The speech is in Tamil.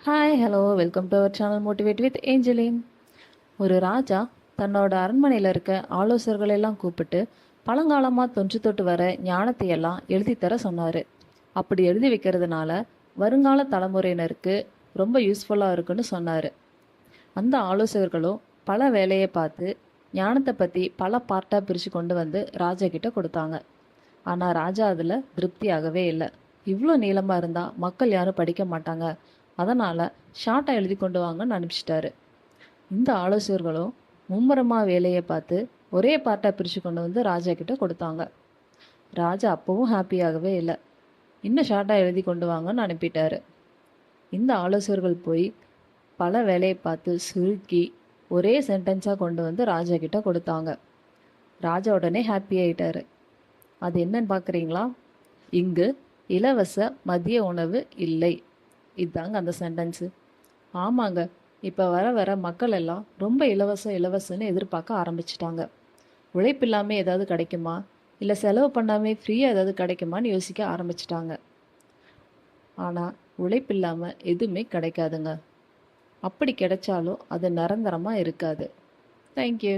Hi hello welcome to our channel motivate with Angeline. ஒரு ராஜா தன்னோட அரண்மனையில் இருக்க ஆலோசகர்கள் எல்லாம் கூப்பிட்டு பழங்காலமாக தொன்று தொட்டு வர ஞானத்தை எல்லாம் எழுதி தர சொன்னார். அப்படி எழுதி வைக்கிறதுனால வருங்கால தலைமுறையினருக்கு ரொம்ப யூஸ்ஃபுல்லாக இருக்குன்னு சொன்னார். அந்த ஆலோசகர்களும் பல வேலையை பார்த்து ஞானத்தை பற்றி பல பார்ட்டாக பிரித்து கொண்டு வந்து ராஜா கிட்ட கொடுத்தாங்க. ஆனால் ராஜா அதில் திருப்தியாகவே இல்லை. இவ்வளோ நீளமாக இருந்தால் மக்கள் யாரும் படிக்க மாட்டாங்க, அதனால் ஷார்ட்டாக எழுதி கொண்டு வாங்கன்னு அனுப்பிச்சிட்டாரு. இந்த ஆலோசகர்களும் மும்முரமாக வேலையை பார்த்து ஒரே பார்ட்டாக பிரித்து கொண்டு வந்து ராஜா கிட்ட கொடுத்தாங்க. ராஜா அப்பவும் ஹாப்பியாகவே இல்லை. இன்னும் ஷார்ட்டாக எழுதி கொண்டு வாங்கன்னு அனுப்பிட்டாரு. இந்த ஆலோசகர்கள் போய் பல வேலையை பார்த்து சுருக்கி ஒரே சென்டென்ஸாக கொண்டு வந்து ராஜா கிட்ட கொடுத்தாங்க. ராஜா உடனே ஹாப்பி ஆகிட்டாரு. அது என்னன்னு பார்க்குறீங்களா? இங்கு இலவச மதிய உணவு இல்லை. இதுதாங்க அந்த சென்டென்ஸு. ஆமாங்க, இப்போ வர வர மக்கள் எல்லாம் ரொம்ப இலவசன்னு எதிர்பார்க்க ஆரம்பிச்சிட்டாங்க. உழைப்பு இல்லாமல் ஏதாவது கிடைக்குமா, இல்லை செலவு பண்ணாமல் ஃப்ரீயாக ஏதாவது கிடைக்குமான்னு யோசிக்க ஆரம்பிச்சிட்டாங்க. ஆனால் உழைப்பு இல்லாமல் எதுவுமே கிடைக்காதுங்க. அப்படி கிடைச்சாலும் அது நிரந்தரமாக இருக்காது. தேங்க்யூ.